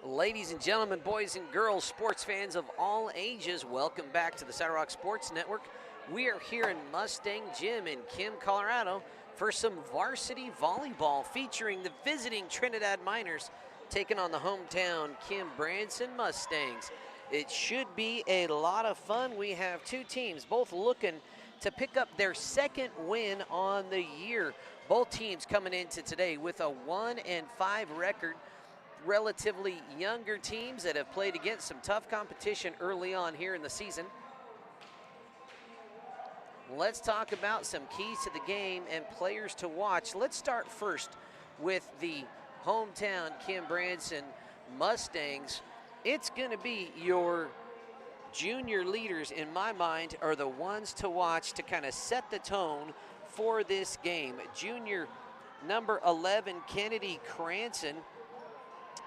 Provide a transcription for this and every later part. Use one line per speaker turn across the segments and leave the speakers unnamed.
Ladies and gentlemen, boys and girls, sports fans of all ages, welcome back to the LARCC Sports Network. We are here in Mustang Gym in Kim, Colorado for some varsity volleyball featuring the visiting Trinidad Miners taking on the hometown Kim Branson Mustangs. It should be a lot of fun. We have two teams both looking to pick up their second win on the year. Both teams coming into today with a 1-5 record. Relatively younger teams that have played against some tough competition early on here in the season. Let's talk about some keys to the game and players to watch. Let's start first with the hometown Kim Branson Mustangs. It's going to be your junior leaders, in my mind, are the ones to watch to kind of set the tone for this game. Junior number 11, Kennedy Cranston,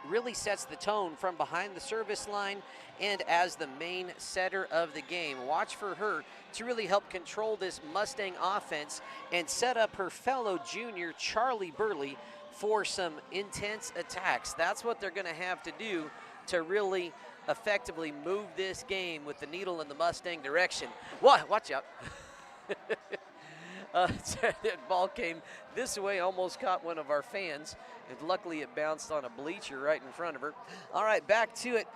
really sets the tone from behind the service line and as the main setter of the game. Watch for her to really help control this Mustang offense and set up her fellow junior Charlie Burley for some intense attacks. That's what they're going to have to do to really effectively move this game with the needle in the Mustang direction. Watch out. That ball came this way, almost caught one of our fans, and luckily it bounced on a bleacher right in front of her. All right, back to it.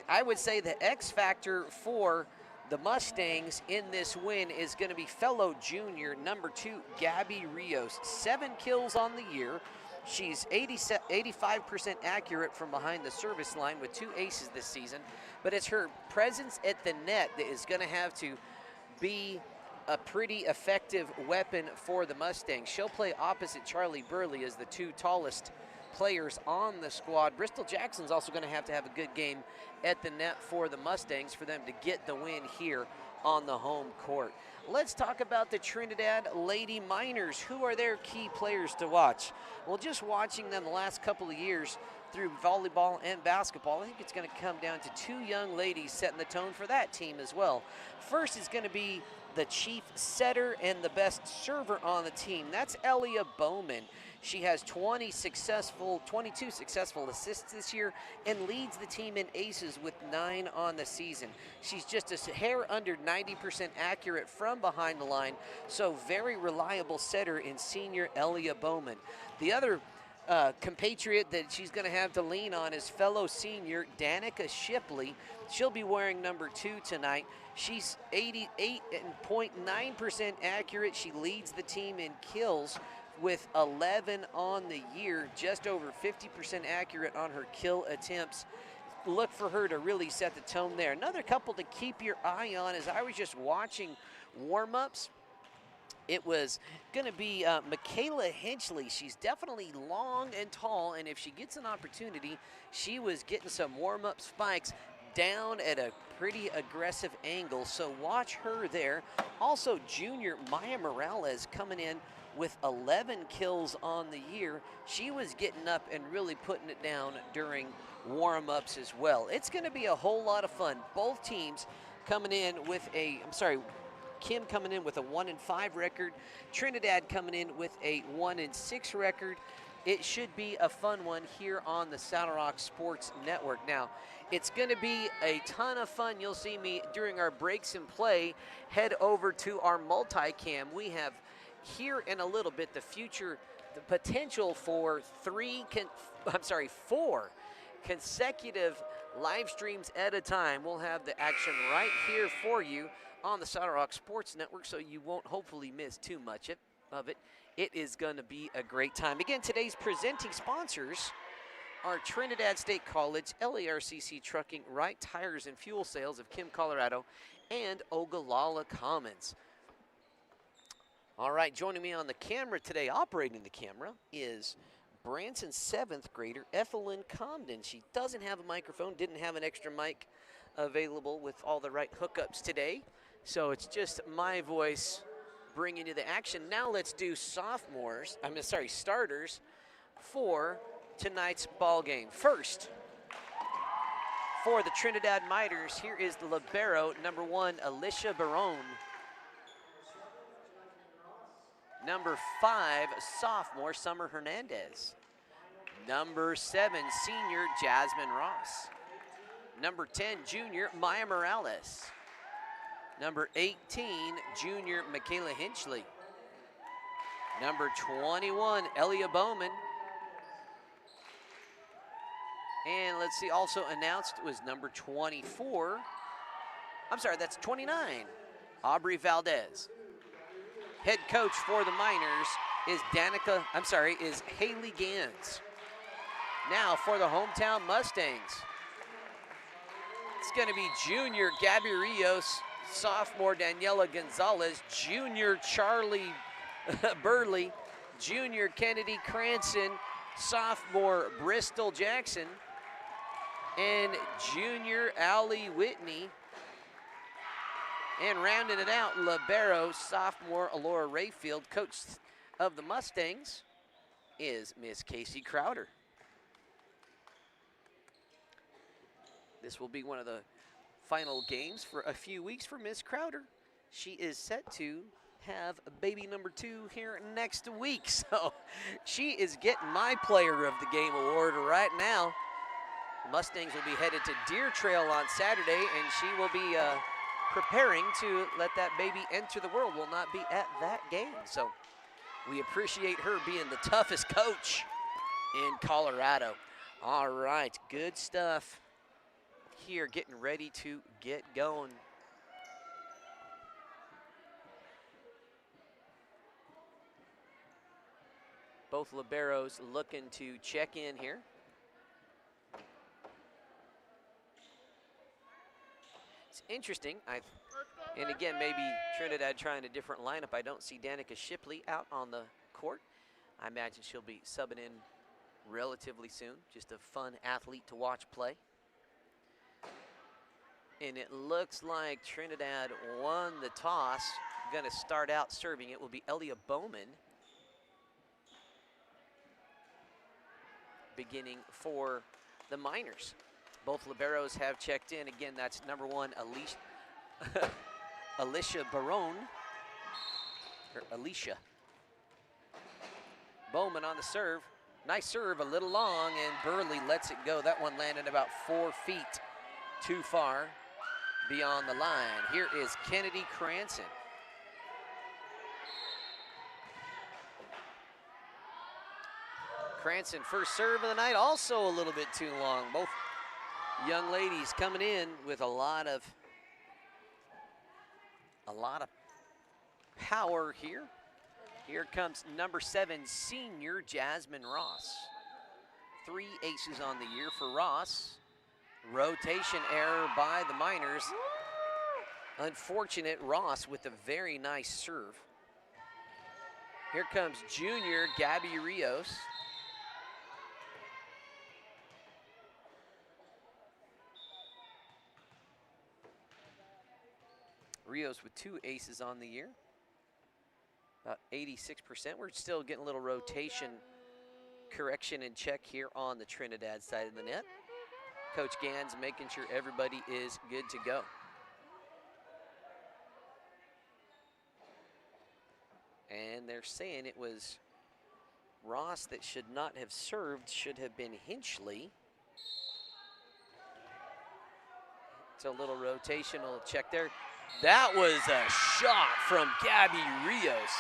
I would say the X factor for the Mustangs in this win is going to be fellow junior number 2, Gabby Rios. 7 kills on the year. She's 85% accurate from behind the service line with 2 aces this season, but it's her presence at the net that is going to have to be a pretty effective weapon for the Mustangs. She'll play opposite Charlie Burley as the 2 tallest players on the squad. Bristol Jackson's also going to have a good game at the net for the Mustangs for them to get the win here on the home court. Let's talk about the Trinidad Lady Miners. Who are their key players to watch? Well, just watching them the last couple of years through volleyball and basketball, I think it's going to come down to 2 young ladies setting the tone for that team as well. First is going to be the chief setter and the best server on the team. That's Elia Bowman. She has 22 successful assists this year and leads the team in aces with 9 on the season. She's just a hair under 90% accurate from behind the line, so very reliable setter in senior Elia Bowman. The other compatriot that she's going to have to lean on is fellow senior Danica Shipley. She'll be wearing number 2 tonight. She's 88.9% accurate. She leads the team in kills with 11 on the year, just over 50% accurate on her kill attempts. Look for her to really set the tone there. Another couple to keep your eye on as I was just watching warm-ups. It was going to be Michaela Hinchley. She's definitely long and tall, and if she gets an opportunity, she was getting some warm-up spikes down at a pretty aggressive angle, so watch her there. Also, junior Maya Morales coming in with 11 kills on the year. She was getting up and really putting it down during warm-ups as well. It's going to be a whole lot of fun. Both teams coming in with Kim coming in with a 1-5 record, Trinidad coming in with a 1-6 record. It should be a fun one here on the LARCC Sports Network. Now, it's going to be a ton of fun. You'll see me during our breaks and play head over to our multicam. We have here in a little bit the potential for 4 consecutive live streams at a time. We'll have the action right here for you on the LARCC Sports Network, so you won't hopefully miss too much of it. It is going to be a great time. Again, today's presenting sponsors are Trinidad State College, LARCC Trucking, Wright Tires and Fuel Sales of Kim, Colorado, and Ogallala Commons. All right, joining me on the camera today, operating the camera, is Branson's 7th grader, Ethelyn Comden. She doesn't have a microphone, didn't have an extra mic available with all the right hookups today, so it's just my voice bringing you the action. Now let's do starters for tonight's ball game. First, for the Trinidad Miners, here is the libero, number 1, Alicia Barone. Number 5, sophomore Summer Hernandez. Number 7, senior Jasmine Ross. Number 10, junior Maya Morales. Number 18, junior Michaela Hinchley. Number 21, Elia Bowman. And let's see, also announced was number 24. I'm sorry, that's 29, Aubrey Valdez. Head coach for the Miners is is Haley Gans. Now for the hometown Mustangs, it's going to be junior Gabby Rios, sophomore Daniela Gonzalez, junior Charlie Burley, junior Kennedy Cranston, sophomore Bristol Jackson, and junior Allie Whitney. And rounding it out, libero, sophomore Alora Rayfield. Coach of the Mustangs is Miss Casey Crowder. This will be one of the final games for a few weeks for Miss Crowder. She is set to have baby number 2 here next week. So she is getting my Player of the Game award right now. The Mustangs will be headed to Deer Trail on Saturday, and she will be preparing to let that baby enter the world. Will not be at that game. So we appreciate her being the toughest coach in Colorado. All right, good stuff here, getting ready to get going. Both liberos looking to check in here. It's interesting. And again, maybe Trinidad trying a different lineup. I don't see Danica Shipley out on the court. I imagine she'll be subbing in relatively soon. Just a fun athlete to watch play. And it looks like Trinidad won the toss. Going to start out serving. It will be Elia Bowman beginning for the Miners. Both liberos have checked in. Again, that's number 1, Alicia Barone. Or Alicia. Bowman on the serve. Nice serve, a little long, and Burley lets it go. That one landed about 4 feet too far beyond the line. Here is Kennedy Cranston. Cranston, first serve of the night, also a little bit too long. Both young ladies coming in with a lot of power here. Here comes number 7, senior Jasmine Ross. 3 aces on the year for Ross. Rotation error by the Miners. Unfortunate Ross with a very nice serve. Here comes junior Gabby Rios. Rios with 2 aces on the year. About 86%. We're still getting a little rotation correction and check here on the Trinidad side of the net. Coach Gans making sure everybody is good to go. And they're saying it was Ross that should not have served, should have been Hinchley. It's a little rotational check there. That was a shot from Gabby Rios.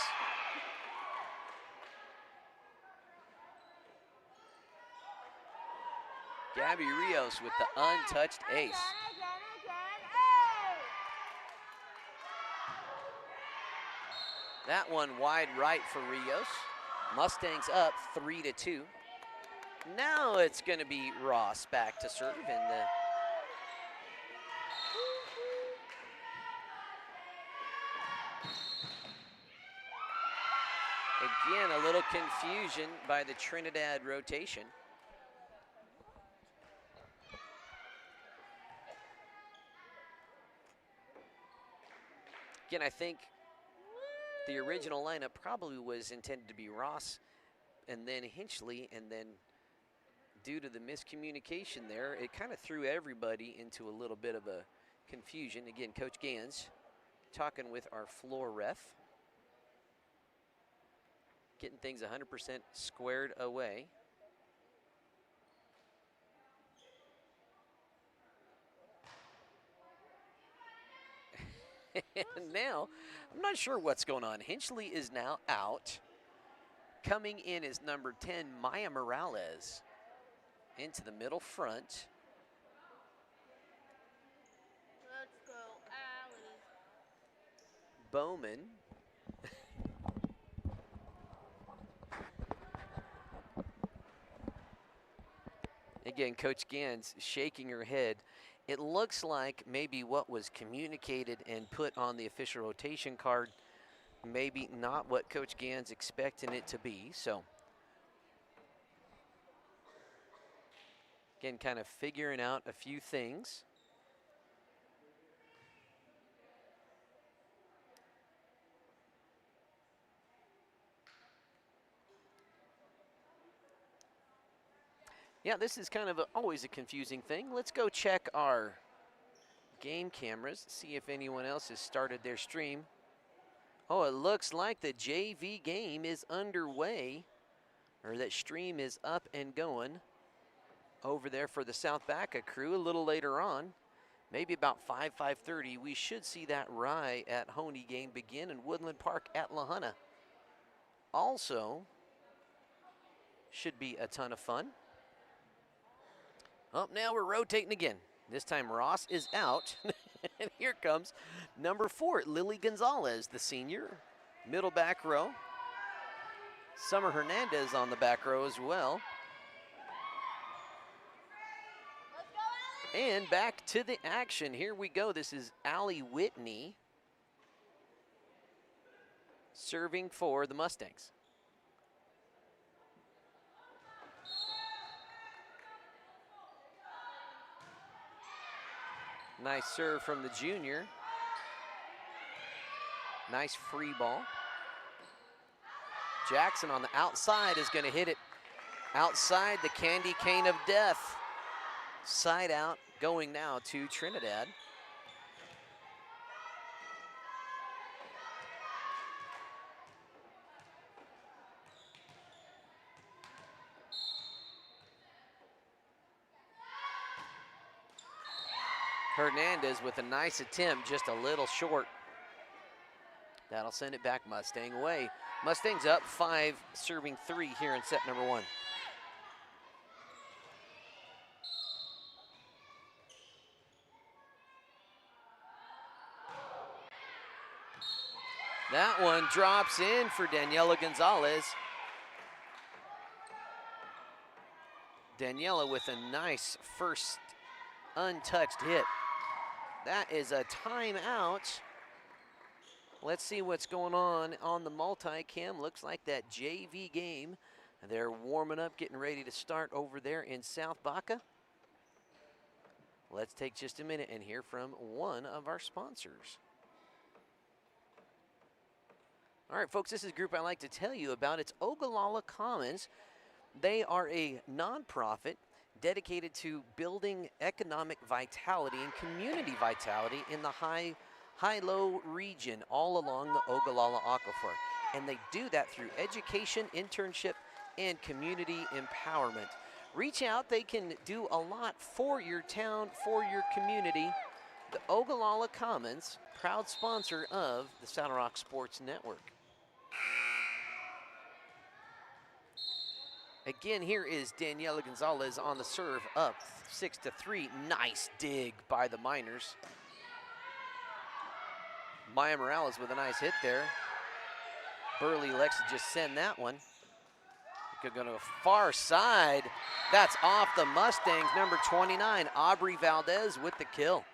Gabby Rios with the untouched ace. That one wide right for Rios. Mustangs up 3-2. Now it's going to be Ross back to serve, and again, a little confusion by the Trinidad rotation. Again, I think the original lineup probably was intended to be Ross and then Hinchley, and then due to the miscommunication there, it kind of threw everybody into a little bit of a confusion. Again, Coach Gans talking with our floor ref, getting things 100% squared away. And now, I'm not sure what's going on. Hinchley is now out. Coming in is number 10, Maya Morales, into the middle front.
Let's go, Allie.
Bowman. Again, Coach Gans shaking her head. It looks like maybe what was communicated and put on the official rotation card, maybe not what Coach Gans expecting it to be. So, again, kind of figuring out a few things. Yeah, this is kind of always a confusing thing. Let's go check our game cameras, see if anyone else has started their stream. Oh, it looks like the JV game is underway, or that stream is up and going over there for the South Baca crew a little later on. Maybe about 5:30, we should see that Rye at Honey game begin in Woodland Park at La Junta. Also, should be a ton of fun. Oh, now we're rotating again. This time Ross is out. And here comes number 4, Lily Gonzalez, the senior. Middle back row. Summer Hernandez on the back row as well. And back to the action. Here we go. This is Allie Whitney serving for the Mustangs. Nice serve from the junior. Nice free ball. Jackson on the outside is going to hit it outside the candy cane of death. Side out, going now to Trinidad. Hernandez with a nice attempt, just a little short. That'll send it back Mustang away. Mustangs up 5, serving 3 here in set number 1. That one drops in for Daniela Gonzalez. Daniela with a nice first untouched hit. That is a timeout. Let's see what's going on the multi-cam. Looks like that JV game. They're warming up, getting ready to start over there in South Baca. Let's take just a minute and hear from one of our sponsors. All right, folks, this is a group I like to tell you about. It's Ogallala Commons. They are a nonprofit dedicated to building economic vitality and community vitality in the high-low region all along the Ogallala Aquifer. And they do that through education, internship, and community empowerment. Reach out. They can do a lot for your town, for your community. The Ogallala Commons, proud sponsor of the Saddle Rock Sports Network. Again, here is Daniela Gonzalez on the serve, up 6-3. Nice dig by the Miners. Maya Morales with a nice hit there. Burley elects to just send that one. Could go to the far side. That's off the Mustangs, number 29, Aubrey Valdez with the kill.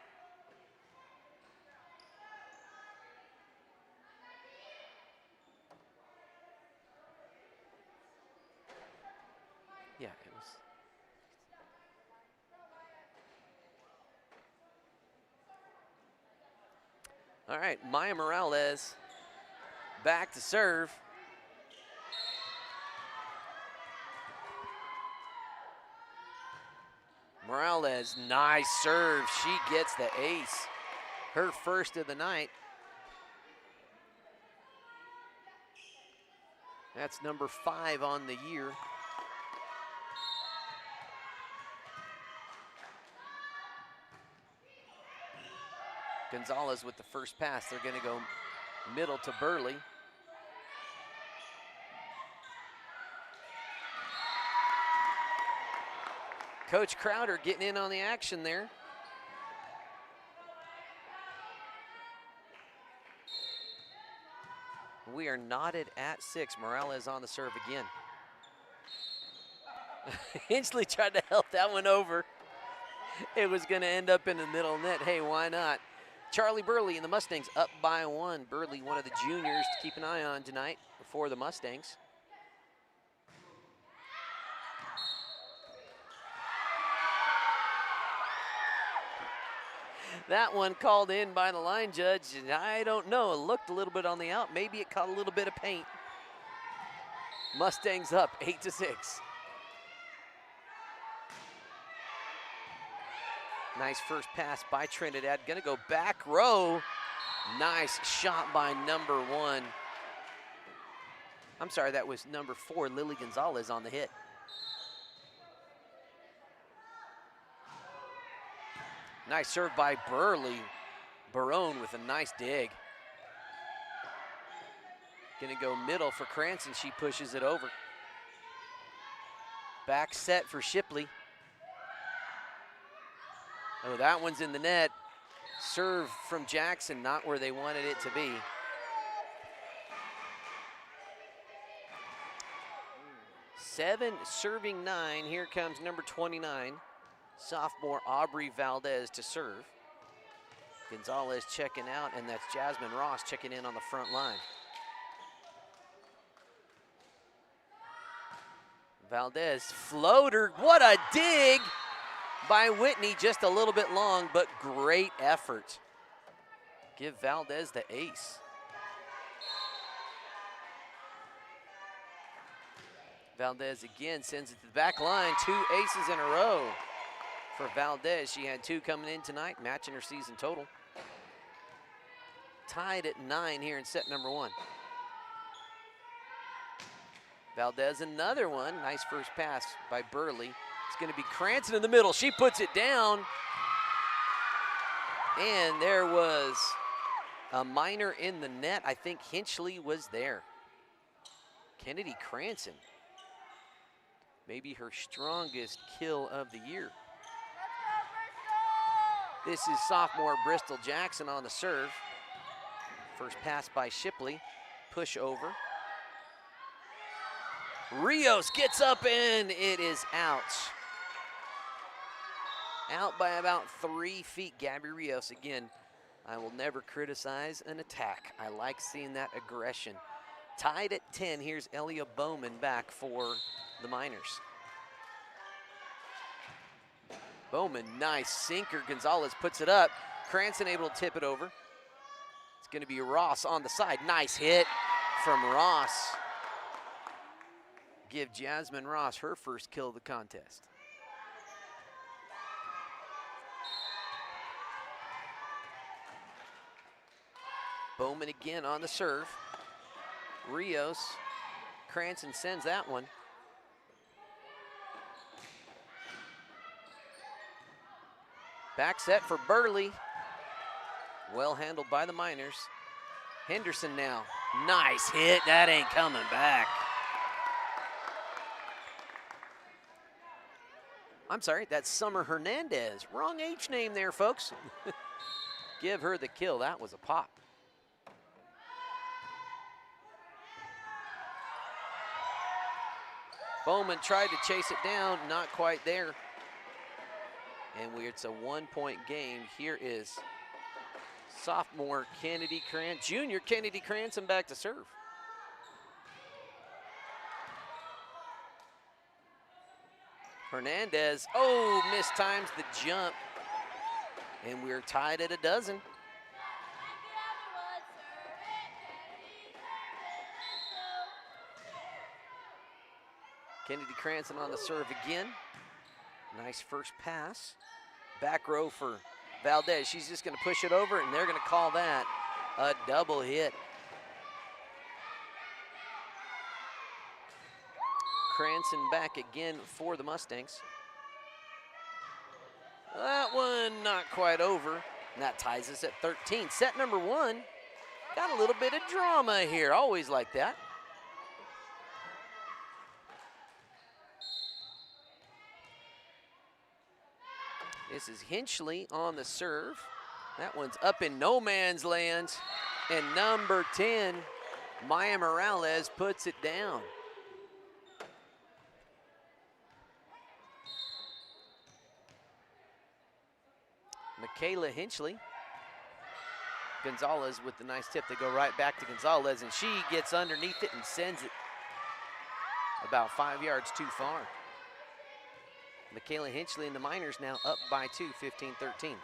Yeah, it was. All right, Maya Morales back to serve. Morales, nice serve. She gets the ace. Her first of the night. That's number 5 on the year. Gonzalez with the first pass. They're going to go middle to Burley. Coach Crowder getting in on the action there. We are knotted at 6. Morales on the serve again. Hinchley tried to help that one over. It was going to end up in the middle net. Hey, why not? Charlie Burley and the Mustangs up by 1. Burley, one of the juniors to keep an eye on tonight for the Mustangs. That one called in by the line judge, and I don't know. It looked a little bit on the out. Maybe it caught a little bit of paint. Mustangs up 8-6. Nice first pass by Trinidad. Gonna go back row. Nice shot by number 1. I'm sorry, that was number 4, Lily Gonzalez on the hit. Nice serve by Burley. Barone with a nice dig. Gonna go middle for Cranston. She pushes it over. Back set for Shipley. Oh, that one's in the net. Serve from Jackson, not where they wanted it to be. Seven serving 9. Here comes number 29. Sophomore Aubrey Valdez to serve. Gonzalez checking out, and that's Jasmine Ross checking in on the front line. Valdez floater, what a dig by Whitney, just a little bit long, but great effort. Give Valdez the ace. Valdez again sends it to the back line, 2 aces in a row. For Valdez, she had 2 coming in tonight, matching her season total. Tied at 9 here in set number 1. Valdez, another one. Nice first pass by Burley. It's going to be Cranston in the middle. She puts it down. And there was a minor in the net. I think Hinchley was there. Kennedy Cranston. Maybe her strongest kill of the year. This is sophomore Bristol Jackson on the serve. First pass by Shipley, push over. Rios gets up and it is out. Out by about 3 feet, Gabby Rios. Again, I will never criticize an attack. I like seeing that aggression. Tied at 10, here's Elia Bowman back for the Miners. Bowman, nice sinker. Gonzalez puts it up. Cranston able to tip it over. It's going to be Ross on the side. Nice hit from Ross. Give Jasmine Ross her first kill of the contest. Bowman again on the serve. Rios. Cranston sends that one. Back set for Burley. Well handled by the Miners. Henderson now. Nice hit. That ain't coming back. I'm sorry, that's Summer Hernandez. Wrong H name there, folks. Give her the kill. That was a pop. Bowman tried to chase it down. Not quite there. And it's a 1-point game. Here is sophomore junior Kennedy Cranston back to serve. Hernandez, oh, mistimes the jump. And we're tied at 12. Kennedy Cranston on the serve again. Nice first pass. Back row for Valdez. She's just going to push it over, and they're going to call that a double hit. Cranston back again for the Mustangs. That one not quite over. And that ties us at 13. Set number 1 got a little bit of drama here. Always like that. This is Hinchley on the serve. That one's up in no man's land. And number 10, Maya Morales puts it down. Michaela Hinchley. Gonzalez with the nice tip to go right back to Gonzalez, and she gets underneath it and sends it about 5 yards too far. Michaela Hinchley and the Miners now up by 2, 15-13.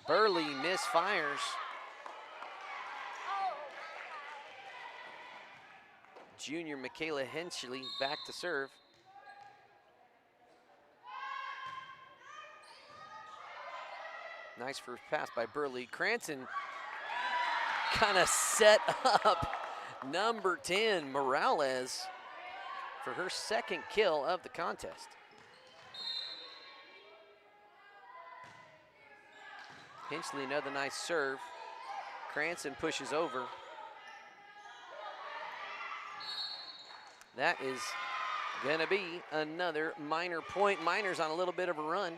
Burley misfires. Junior Michaela Hinchley back to serve. Nice first pass by Burley. Cranston kind of set up number 10, Morales, for her second kill of the contest. Hinchley, another nice serve. Cranston pushes over. That is gonna be another Miner point. Miners on a little bit of a run.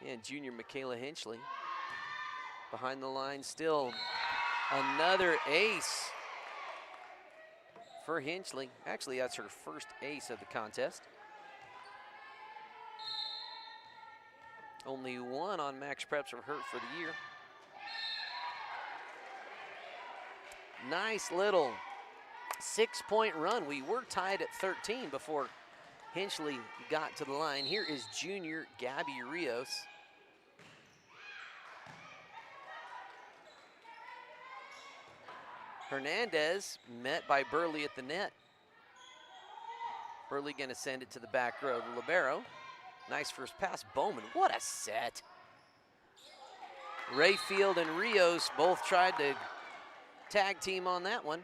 And junior Michaela Hinchley behind the line still. Another ace for Hinchley. Actually, that's her first ace of the contest. Only one on Max Preps for her for the year. Nice little 6-point run. We were tied at 13 before Hinchley got to the line. Here is junior Gabby Rios. Hernandez met by Burley at the net. Burley gonna send it to the back row to libero. Nice first pass, Bowman, what a set. Rayfield and Rios both tried to tag team on that one.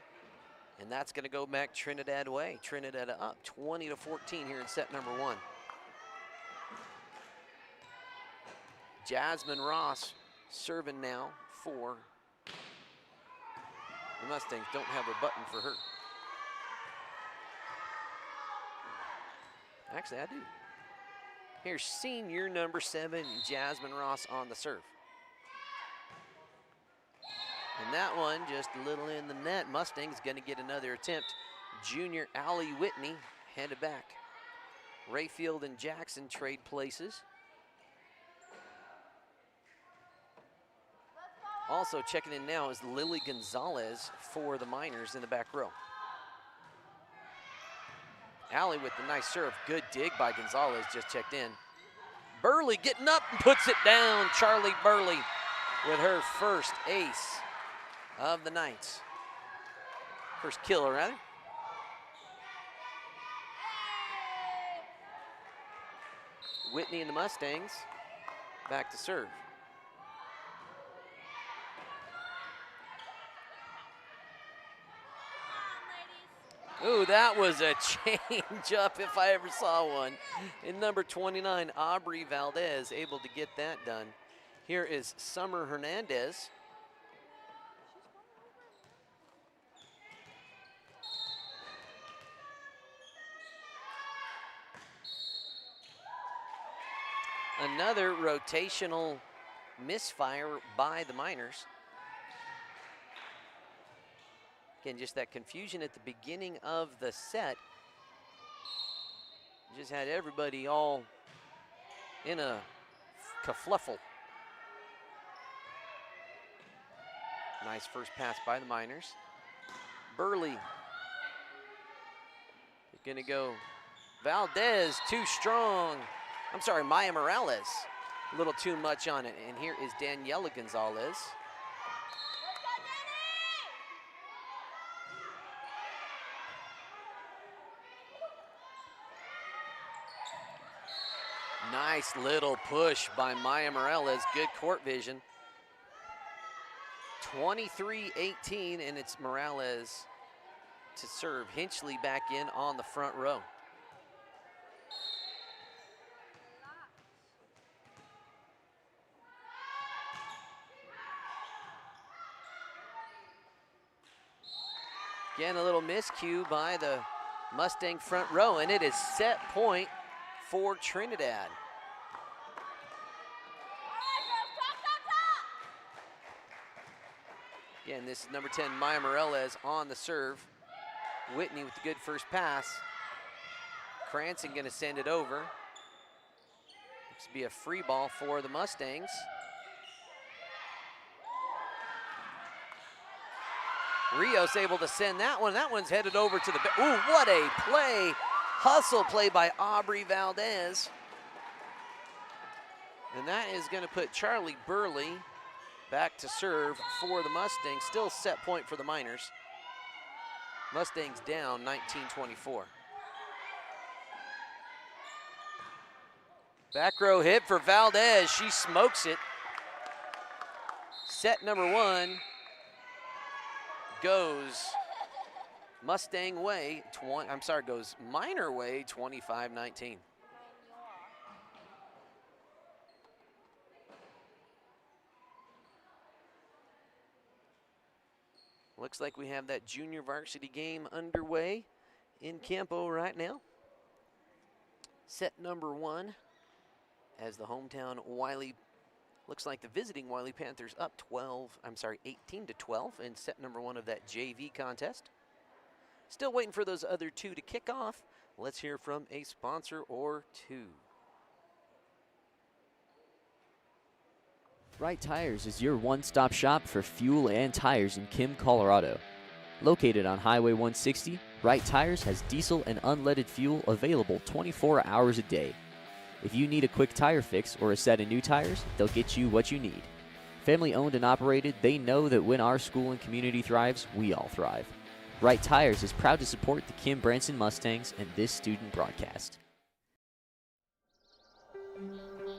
And that's gonna go back Trinidad way. Trinidad up 20-14 here in set number 1. Jasmine Ross serving now for the Mustangs. Don't have a button for her. Actually, I do. Here's senior number 7, Jasmine Ross on the serve. And that one just a little in the net. Mustang's gonna get another attempt. Junior Allie Whitney headed back. Rayfield and Jackson trade places. Also checking in now is Lily Gonzalez for the Miners in the back row. Allie with the nice serve. Good dig by Gonzalez, just checked in. Burley getting up and puts it down. Charlie Burley with her first ace of the night. First kill, rather. Whitney and the Mustangs back to serve. Ooh, that was a change up if I ever saw one. In number 29, Aubrey Valdez able to get that done. Here is Summer Hernandez. Another rotational misfire by the Miners. Again, just that confusion at the beginning of the set. Just had everybody all in a kerfluffle. Nice first pass by the Miners. Burley. Gonna go Valdez, too strong. I'm sorry, Maya Morales. A little too much on it. And here is Daniela Gonzalez. Nice little push by Maya Morales. Good court vision. 23-18, and it's Morales to serve. Hinchley back in on the front row. Again, a little miscue by the Mustang front row, and it is set point for Trinidad. Again, this is number 10, Maya Morales on the serve. Whitney with the good first pass. Cranston gonna send it over. Looks to be a free ball for the Mustangs. Rios able to send that one. That one's headed over to the, ooh, what a play. Hustle play by Aubrey Valdez. And that is gonna put Charlie Burley back to serve for the Mustangs. Still set point for the Miners. Mustangs down 19-24. Back row hit for Valdez. She smokes it. Set number 1 goes Mustang way, goes Miner way, 25-19. Looks like we have that junior varsity game underway in Campo right now. Set number 1 as the hometown Wiley, looks like the visiting Wiley Panthers up 18-12 in set number 1 of that JV contest. Still waiting for those other two to kick off. Let's hear from a sponsor or two.
Wright Tires is your one-stop shop for fuel and tires in Kim, Colorado. Located on Highway 160, Wright Tires has diesel and unleaded fuel available 24 hours a day. If you need a quick tire fix or a set of new tires, they'll get you what you need. Family owned and operated, they know that when our school and community thrives, we all thrive. Wright Tires is proud to support the Kim Branson Mustangs and this student broadcast.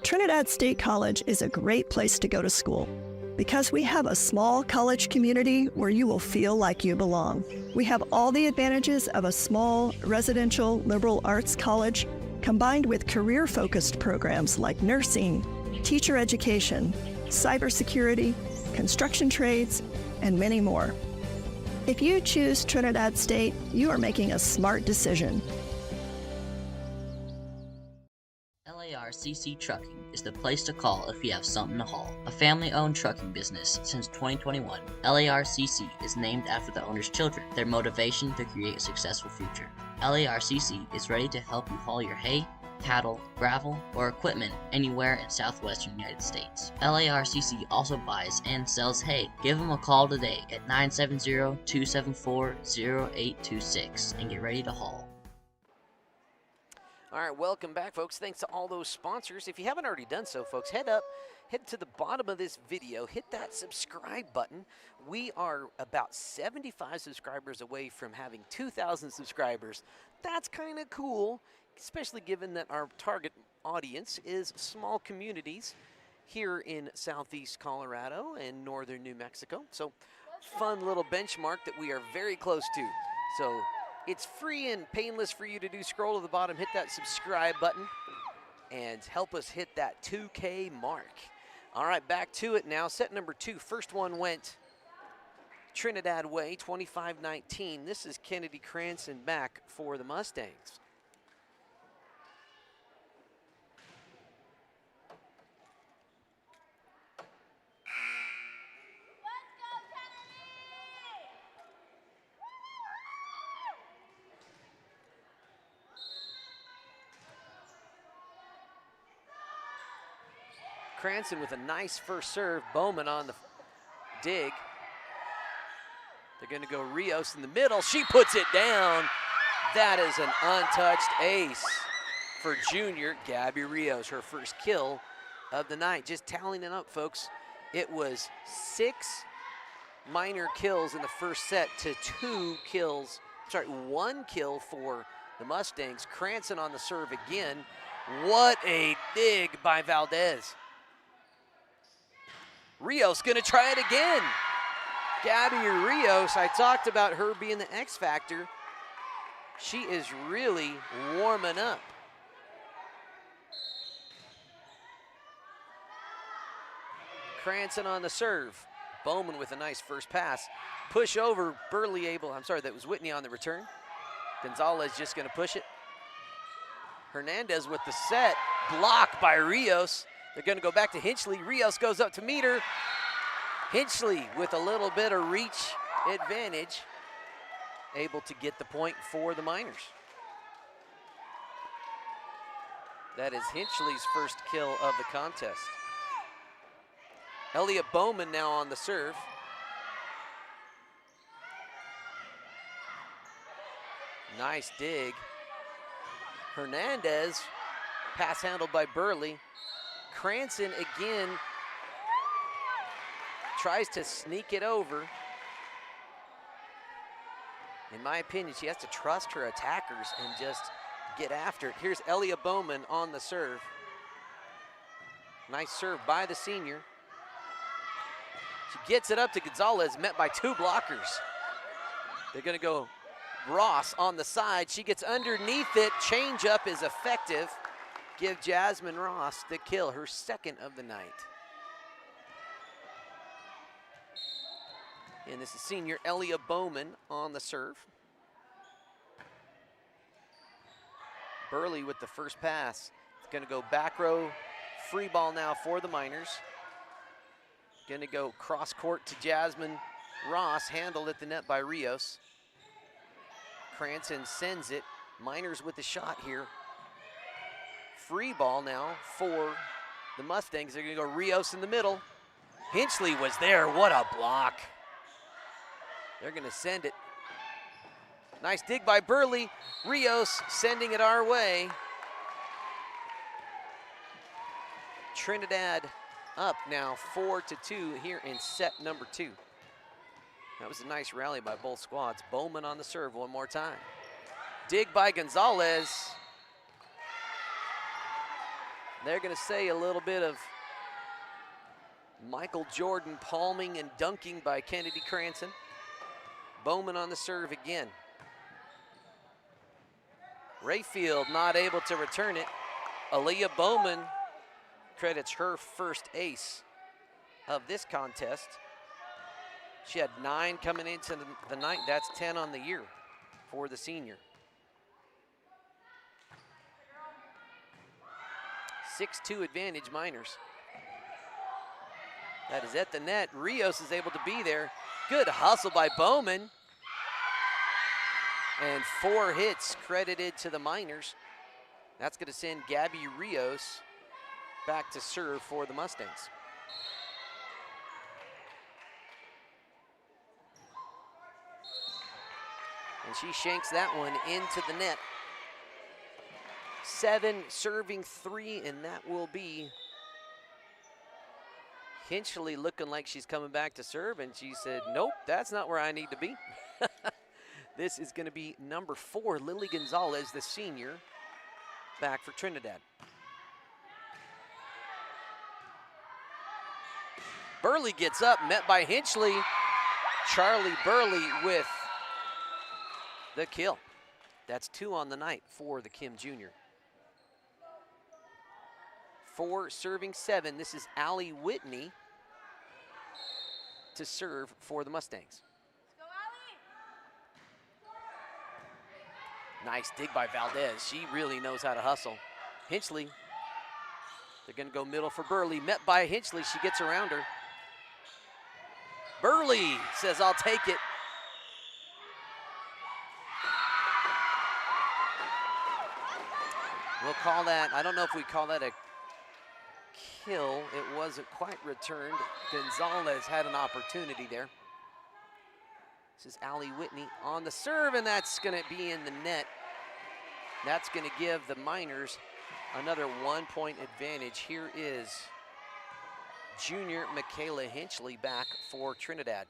Trinidad State College is a great place to go to school because we have a small college community where you will feel like you belong. We have all the advantages of a small residential liberal arts college combined with career-focused programs like nursing, teacher education, cybersecurity, construction trades, and many more. If you choose Trinidad State, you are making a smart decision.
LARCC Trucking is the place to call if you have something to haul. A family-owned trucking business since 2021, LARCC is named after the owner's children, their motivation to create a successful future. LARCC is ready to help you haul your hay, cattle, gravel, or equipment anywhere in southwestern United States. LARCC also buys and sells hay. Give them a call today at 970-274-0826 and get ready to haul.
All right, welcome back, folks. Thanks to all those sponsors. If you haven't already done so, folks, head to the bottom of this video, hit that subscribe button. We are about 75 subscribers away from having 2,000 subscribers. That's kind of cool, especially given that our target audience is small communities here in southeast Colorado and northern New Mexico. So, fun little benchmark that we are very close to. So, it's free and painless for you to do. Scroll to the bottom, hit that subscribe button, and help us hit that 2K mark. All right, back to it now. Set number 2. First one went Trinidad way, 25-19. This is Kennedy Cranston back for the Mustangs. Cranston with a nice first serve. Bowman on the dig. They're going to go Rios in the middle. She puts it down. That is an untouched ace for junior Gabby Rios, her first kill of the night. Just tallying it up, folks. It was 6 minor kills in the first set to 1 kill for the Mustangs. Cranston on the serve again. What a dig by Valdez. Rios gonna try it again. Gabby Rios, I talked about her being the X factor. She is really warming up. Cranston on the serve. Bowman with a nice first pass. Push over, Burley able, I'm sorry, that was Whitney on the return. Gonzalez just gonna push it. Hernandez with the set, blocked by Rios. They're gonna go back to Hinchley. Rios goes up to meet her. Hinchley with a little bit of reach advantage, able to get the point for the Miners. That is Hinchley's first kill of the contest. Elliot Bowman now on the serve. Nice dig. Hernandez, pass handled by Burley. Cranston again tries to sneak it over. In my opinion, she has to trust her attackers and just get after it. Here's Elia Bowman on the serve. Nice serve by the senior. She gets it up to Gonzalez, met by two blockers. They're gonna go Ross on the side. She gets underneath it. Change up is effective. Give Jasmine Ross the kill, her second of the night. And this is senior Elia Bowman on the serve. Burley with the first pass. It's gonna go back row, free ball now for the Miners. Gonna go cross court to Jasmine Ross, handled at the net by Rios. Cranston sends it. Miners with the shot here. Free ball now for the Mustangs. They're gonna go Rios in the middle. Hinchley was there, what a block. They're gonna send it. Nice dig by Burley. Rios sending it our way. Trinidad up now 4-2 here in set number 2. That was a nice rally by both squads. Bowman on the serve one more time. Dig by Gonzalez. They're gonna say a little bit of Michael Jordan palming and dunking by Kennedy Cranston. Bowman on the serve again. Rayfield not able to return it. Aaliyah Bowman credits her first ace of this contest. She had 9 coming into the night. That's 10 on the year for the senior. 6-2 advantage Miners. That is at the net. Rios is able to be there. Good hustle by Bowman. And 4 hits credited to the Miners. That's gonna send Gabby Rios back to serve for the Mustangs. And she shanks that one into the net. 7 serving 3, and that will be Hinchley looking like she's coming back to serve, and she said, nope, that's not where I need to be. This is gonna be number 4, Lily Gonzalez, the senior, back for Trinidad. Burley gets up, met by Hinchley. Charlie Burley with the kill. That's 2 on the night for the Kim Jr. 4 serving 7. This is Allie Whitney to serve for the Mustangs. Nice dig by Valdez. She really knows how to hustle. Hinchley, they're gonna go middle for Burley. Met by Hinchley, she gets around her. Burley says, I'll take it. We'll call that, I don't know if we call that a kill. It wasn't quite returned. Gonzalez had an opportunity there. This is Allie Whitney on the serve, and that's gonna be in the net. That's gonna give the Miners another 1-point advantage. Here is junior Michaela Hinchley back for Trinidad.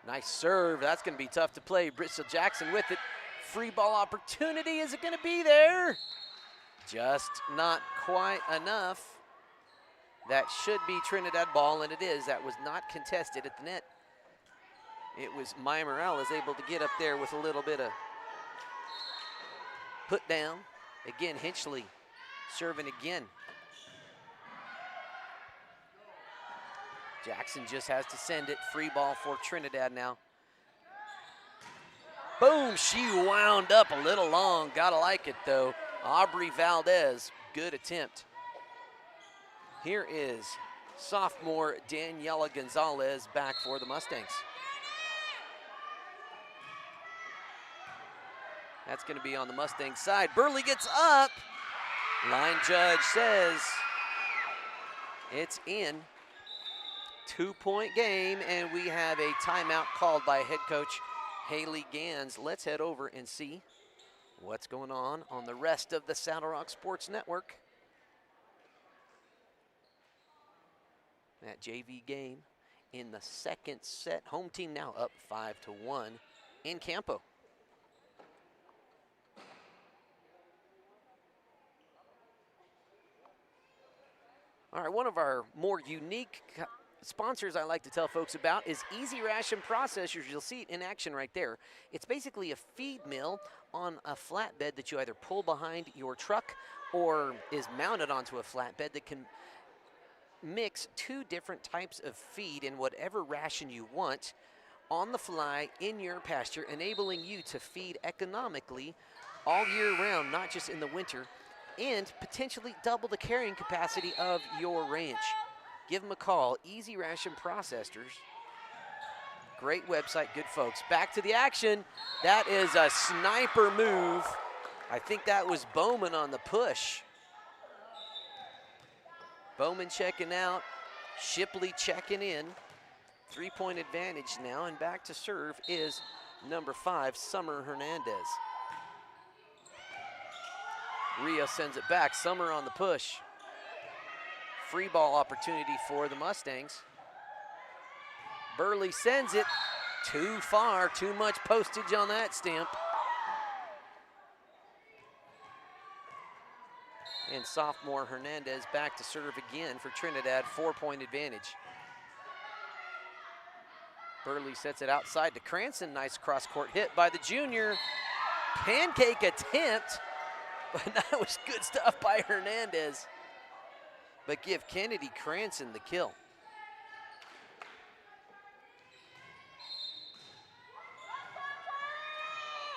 Nice serve, that's gonna be tough to play. Bristol Jackson with it. Free ball opportunity, is it gonna be there? Just not quite enough. That should be Trinidad ball, and it is. That was not contested at the net. It was Maya Morales able to get up there with a little bit of put down. Again, Hinchley serving again. Jackson just has to send it. Free ball for Trinidad now. Boom, she wound up a little long. Gotta like it though. Aubrey Valdez, good attempt. Here is sophomore Daniela Gonzalez back for the Mustangs. That's gonna be on the Mustang side. Burley gets up. Line judge says it's in. 2-point game, and we have a timeout called by head coach Haley Gans. Let's head over and see what's going on the rest of the Saddle Rock Sports Network. That JV game in the second set. Home team now up 5-1 in Campo. All right, one of our more unique sponsors I like to tell folks about is Easy Ration Processors. You'll see it in action right there. It's basically a feed mill on a flatbed that you either pull behind your truck or is mounted onto a flatbed that can mix 2 different types of feed in whatever ration you want on the fly in your pasture, enabling you to feed economically all year round, not just in the winter, and potentially double the carrying capacity of your ranch. Give them a call, Easy Ration Processors. Great website, good folks. Back to the action. That is a sniper move. I think that was Bowman on the push. Bowman checking out, Shipley checking in. 3-point advantage now, and back to serve is number 5, Summer Hernandez. Rio sends it back, Summer on the push. Free ball opportunity for the Mustangs. Burley sends it too far, too much postage on that stamp. And sophomore Hernandez back to serve again for Trinidad, 4-point advantage. Burley sets it outside to Cranston. Nice cross-court hit by the junior. Pancake attempt, but that was good stuff by Hernandez. But give Kennedy Cranston the kill.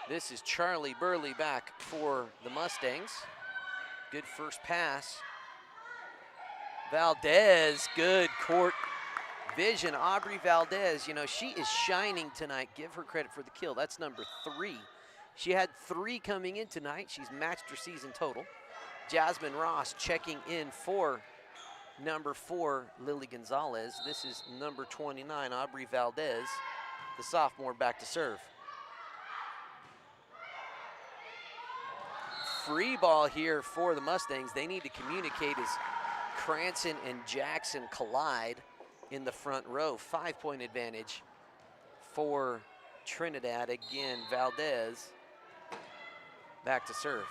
This is Charlie Burley back for the Mustangs. Good first pass. Valdez, good court vision. Aubrey Valdez, you know, she is shining tonight. Give her credit for the kill. That's number 3. She had 3 coming in tonight. She's matched her season total. Jasmine Ross checking in for number 4, Lily Gonzalez. This is number 29, Aubrey Valdez, the sophomore back to serve. Free ball here for the Mustangs. They need to communicate as Cranston and Jackson collide in the front row. 5-point advantage for Trinidad. Again, Valdez back to serve.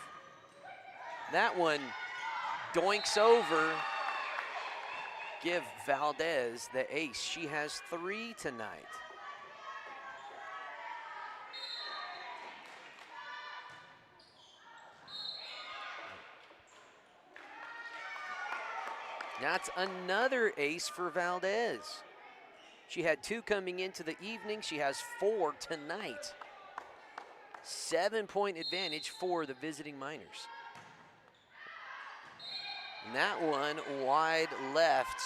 That one doinks over. Give Valdez the ace. She has 3 tonight. That's another ace for Valdez. She had 2 coming into the evening. She has 4 tonight. 7-point advantage for the visiting Miners. And that one wide left.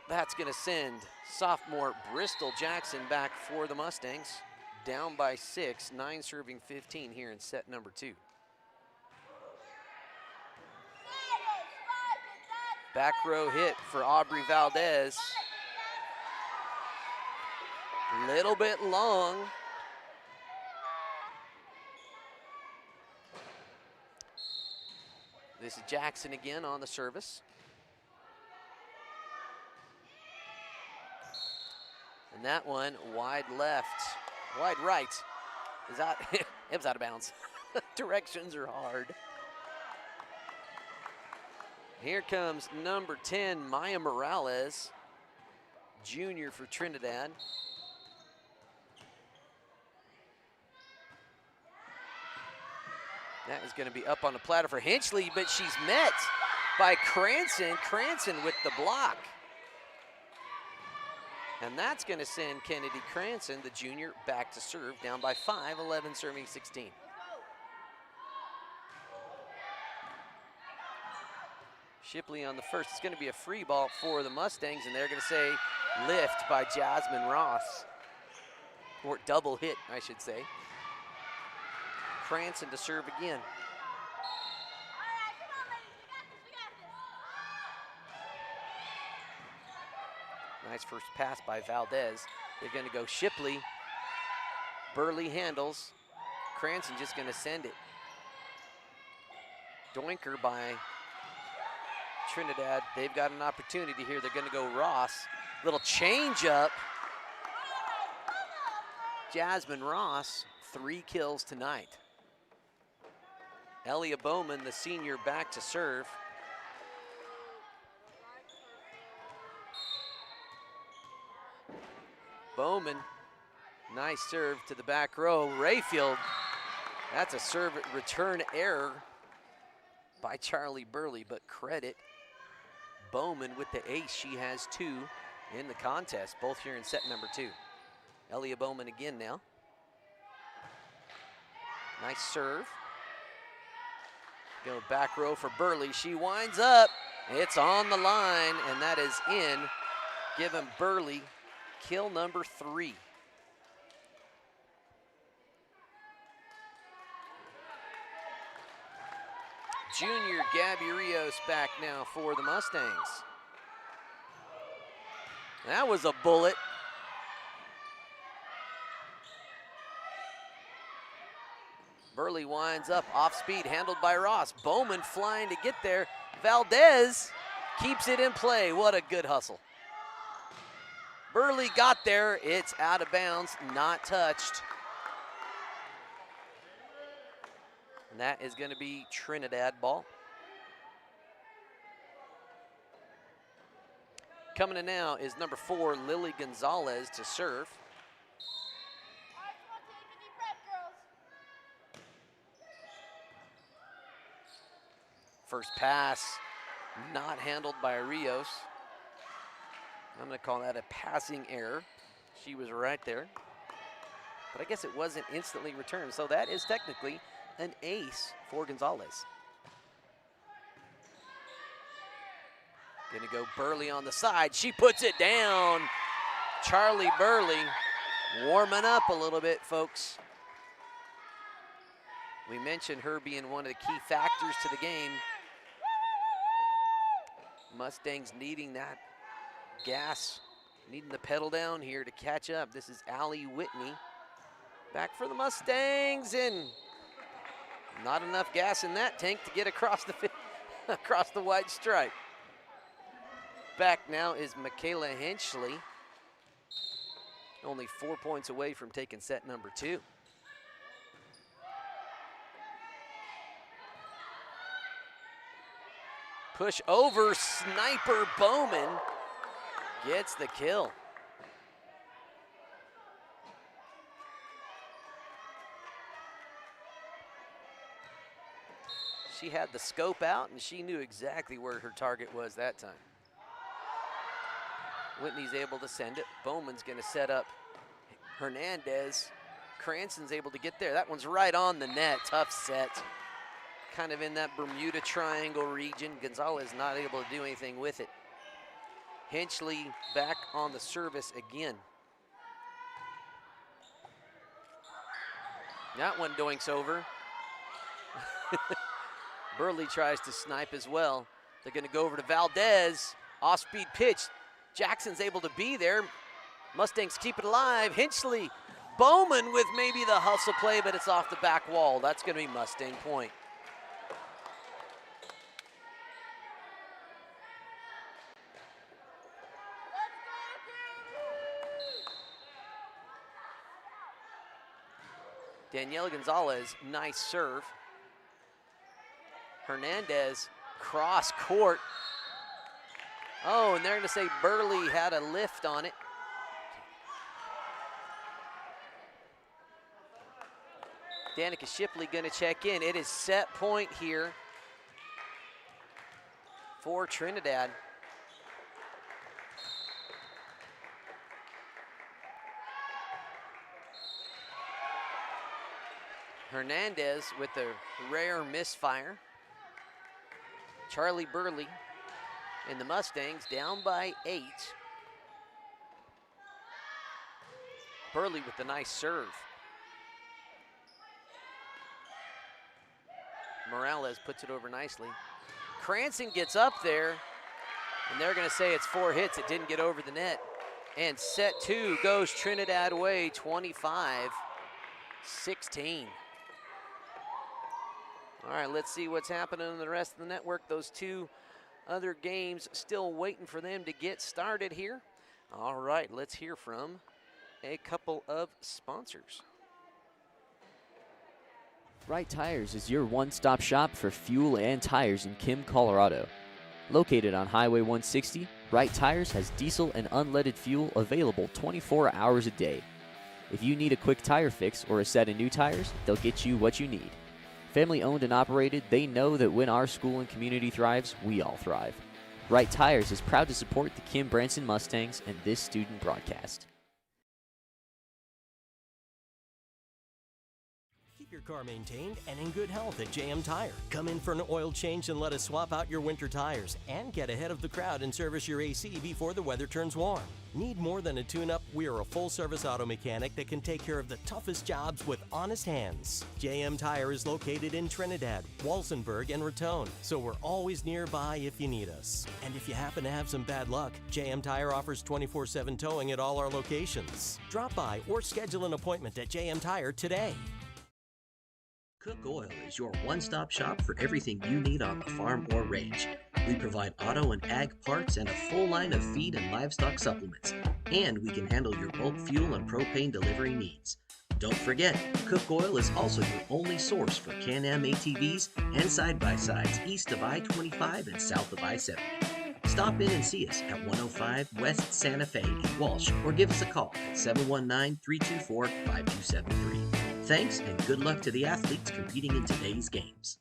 That's going to send sophomore Bristol Jackson back for the Mustangs. Down by 6, 9 serving 15 here in set number 2. Back row hit for Aubrey Valdez. Little bit long. This is Jackson again on the service. And that one wide left, wide right. Is out, it was out of bounds. Directions are hard. Here comes number 10, Maya Morales, junior for Trinidad. That is going to be up on the platter for Hinchley, but she's met by Cranston. Cranston with the block. And that's going to send Kennedy Cranston, the junior, back to serve, down by 5, 11 serving 16. Shipley on the first. It's going to be a free ball for the Mustangs, and they're going to say lift by Jasmine Ross. Or double hit, I should say. Cranston to serve again. Nice first pass by Valdez. They're going to go Shipley. Burley handles. Cranston just going to send it. Doinker by Trinidad. They've got an opportunity here. They're going to go Ross. Little change up. Jasmine Ross, 3 kills tonight. Elia Bowman, the senior, back to serve. Bowman, nice serve to the back row. Rayfield, that's a serve return error by Charlie Burley, but credit Bowman with the ace. She has 2 in the contest, both here in set number 2. Elia Bowman again now. Nice serve. Go back row for Burley. She winds up. It's on the line, and that is in, giving Burley kill number 3. Junior Gabby Rios back now for the Mustangs. That was a bullet. Burley winds up, off speed, handled by Ross. Bowman flying to get there. Valdez keeps it in play. What a good hustle. Burley got there. It's out of bounds, not touched. And that is going to be Trinidad ball. Coming in now is number 4, Lily Gonzalez to serve. First pass, not handled by Rios. I'm going to call that a passing error. She was right there. But I guess it wasn't instantly returned, so that is technically an ace for Gonzalez. Gonna go Burley on the side. She puts it down. Charlie Burley warming up a little bit, folks. We mentioned her being one of the key factors to the game. Mustangs needing that gas, needing the pedal down here to catch up. This is Allie Whitney back for the Mustangs, and not enough gas in that tank to get across the white stripe. Back now is Michaela Hinchley, only 4 points away from taking set number 2. Push over, Sniper Bowman gets the kill. She had the scope out and she knew exactly where her target was that time. Whitney's able to send it. Bowman's gonna set up Hernandez. Cranston's able to get there. That one's right on the net, tough set. Kind of in that Bermuda Triangle region. Gonzalez not able to do anything with it. Hinchley back on the service again. That one doinks over. Burley tries to snipe as well. They're gonna go over to Valdez. Off-speed pitch. Jackson's able to be there. Mustangs keep it alive. Hinchley, Bowman with maybe the hustle play, but it's off the back wall. That's gonna be Mustang point. Danielle Gonzalez, nice serve. Hernandez cross court. Oh, and they're going to say Burley had a lift on it. Danica Shipley going to check in. It is set point here for Trinidad. Hernandez with the rare misfire. Charlie Burley and the Mustangs down by 8. Burley with the nice serve. Morales puts it over nicely. Cranston gets up there, and they're going to say it's 4 hits. It didn't get over the net. And set 2 goes Trinidad away, 25-16. All right, let's see what's happening in the rest of the network. Those 2 other games still waiting for them to get started here. All right, let's hear from a couple of sponsors.
Right Tires is your one-stop shop for fuel and tires in Kim, Colorado. Located on Highway 160, Right Tires has diesel and unleaded fuel available 24 hours a day. If you need a quick tire fix or a set of new tires, they'll get you what you need. Family owned and operated, they know that when our school and community thrives, we all thrive. Right Tires is proud to support the Kim Branson Mustangs and this student broadcast.
Keep your car maintained and in good health at JM Tire. Come in for an oil change and let us swap out your winter tires and get ahead of the crowd and service your AC before the weather turns warm. Need more than a tune-up? We are a full-service auto mechanic that can take care of the toughest jobs with honest hands. JM Tire is located in Trinidad, Walsenburg, and Raton, so we're always nearby if you need us. And if you happen to have some bad luck, JM Tire offers 24/7 towing at all our locations. Drop by or schedule an appointment at JM Tire today.
Cook Oil is your one-stop shop for everything you need on the farm or range. We provide auto and ag parts and a full line of feed and livestock supplements. And we can handle your bulk fuel and propane delivery needs. Don't forget, Cook Oil is also your only source for Can-Am ATVs and side-by-sides east of I-25 and south of I-70. Stop in and see us at 105 West Santa Fe in Walsh or give us a call at 719-324-5273. Thanks and good luck to the athletes competing in today's games.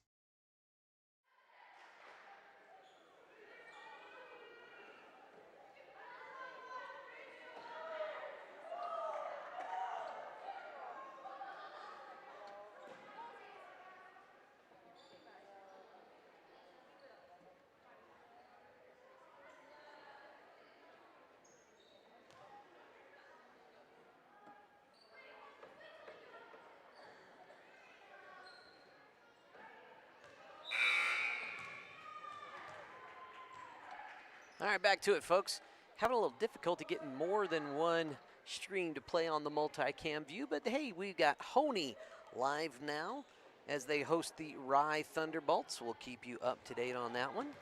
All right, back to it, folks. Having a little difficulty getting more than one stream to play on the multicam view, but hey, we've got Honey live now as they host the Rye Thunderbolts. We'll keep you up to date on that one.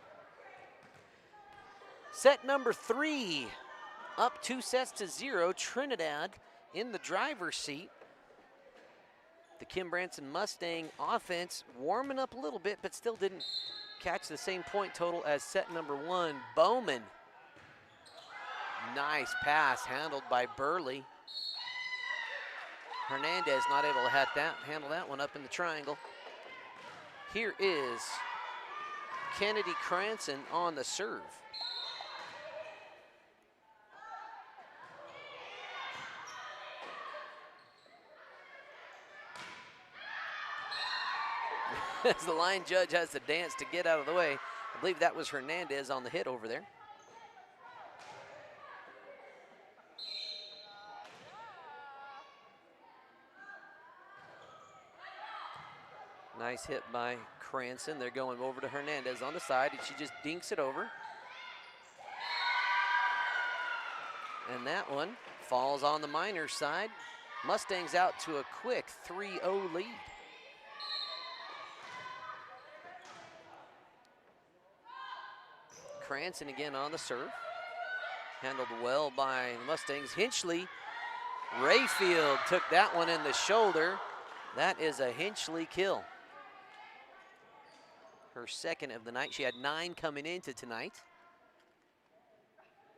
Set number 3, up 2-0. Trinidad in the driver's seat. The Kim Branson Mustang offense warming up a little bit, but still didn't catch the same point total as set number 1. Bowman. Nice pass handled by Burley. Hernandez not able to handle that one up in the triangle. Here is Kennedy Cranston on the serve. As the line judge has to dance to get out of the way. I believe that was Hernandez on the hit over there. Nice hit by Cranston. They're going over to Hernandez on the side, and she just dinks it over. And that one falls on the Miners side. Mustangs out to a quick 3-0 lead. Cranston again on the serve. Handled well by the Mustangs. Hinchley. Rayfield took that one in the shoulder. That is a Hinchley kill. her second of the night. She had 9 coming into tonight.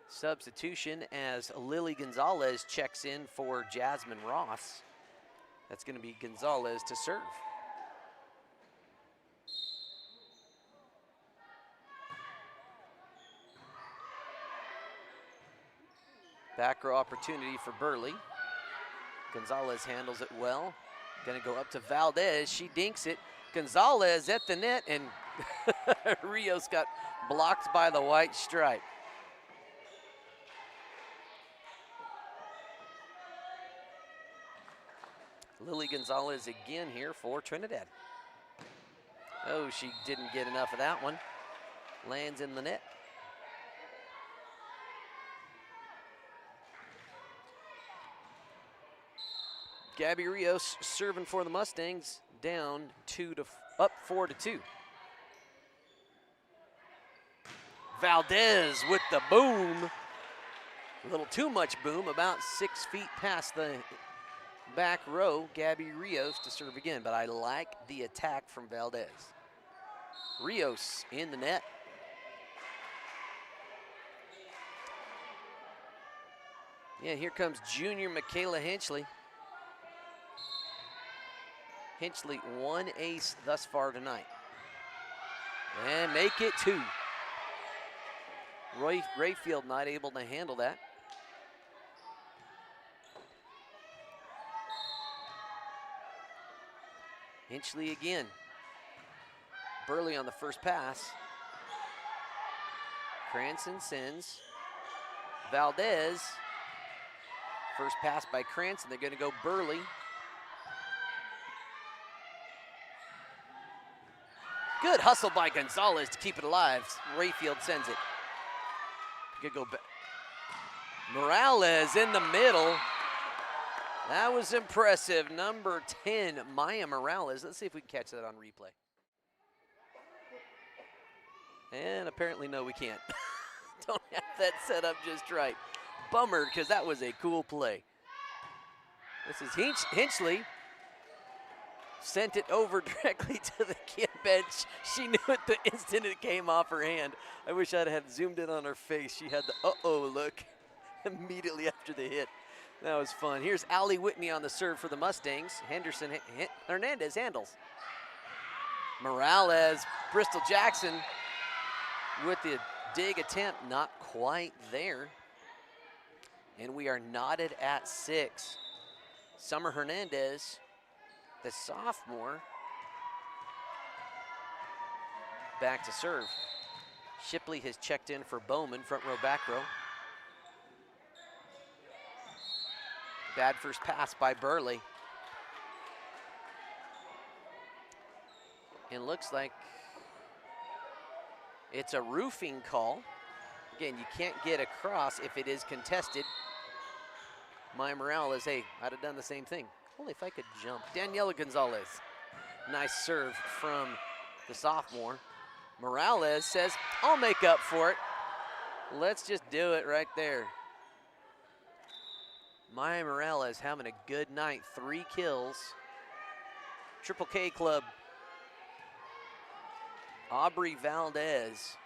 Substitution as Lily Gonzalez checks in for Jasmine Ross. That's going to be Gonzalez to serve. Back row opportunity for Burley. Gonzalez handles it well. Gonna go up to Valdez, she dinks it. Gonzalez at the net, and Rios got blocked by the white stripe. Lily Gonzalez again here for Trinidad. Oh, she didn't get enough of that one. Lands in the net. Gabby Rios serving for the Mustangs, down up 4-2. Valdez with the boom. A little too much boom, about 6 feet past the back row. Gabby Rios to serve again, but I like the attack from Valdez. Rios in the net. Yeah, here comes junior Michaela Hinchley. Hinchley, 1 ace thus far tonight. And make it 2. Rayfield not able to handle that. Hinchley again. Burley on the first pass. Cranston sends. Valdez. First pass by Cranston. They're going to go Burley. Good hustle by Gonzalez to keep it alive. Rayfield sends it. Good go back. Morales in the middle. That was impressive. Number 10, Maya Morales. Let's see if we can catch that on replay. And apparently, no, we can't. Don't have that set up just right. Bummer, because that was a cool play. This is Hinchley. Sent it over directly to the kid bench. She knew it the instant it came off her hand. I wish I'd had zoomed in on her face. She had the uh-oh look immediately after the hit. That was fun. Here's Allie Whitney on the serve for the Mustangs. Hernandez handles. Morales, Bristol Jackson with the dig attempt, not quite there. And we are knotted at 6. Summer Hernandez, the sophomore, back to serve. Shipley has checked in for Bowman, front row, back row. Bad first pass by Burley. And looks like it's a roofing call. Again, you can't get across if it is contested. Maya Morales, hey, I'd have done the same thing. Only if I could jump. Daniela Gonzalez. Nice serve from the sophomore. Morales says, I'll make up for it. Let's just do it right there. Maya Morales having a good night. 3 kills. Triple K Club. Aubrey Valdez.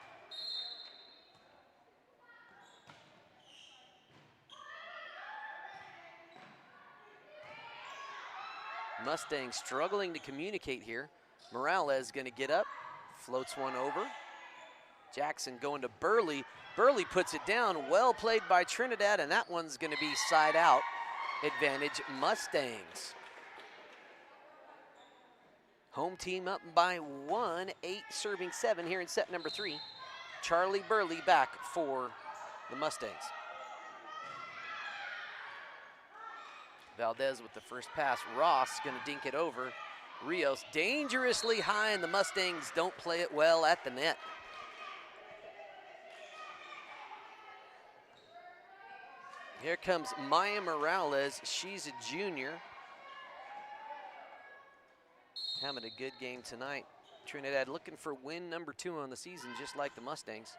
Mustangs struggling to communicate here. Morales gonna get up, floats one over. Jackson going to Burley. Burley puts it down, well played by Trinidad, and that one's gonna be side out. Advantage Mustangs. Home team up by 1, 8 serving 7 here in set number 3. Charlie Burley back for the Mustangs. Valdez with the first pass. Ross gonna dink it over. Rios dangerously high, and the Mustangs don't play it well at the net. Here comes Maya Morales. She's a junior. Having a good game tonight. Trinidad looking for win number 2 on the season, just like the Mustangs.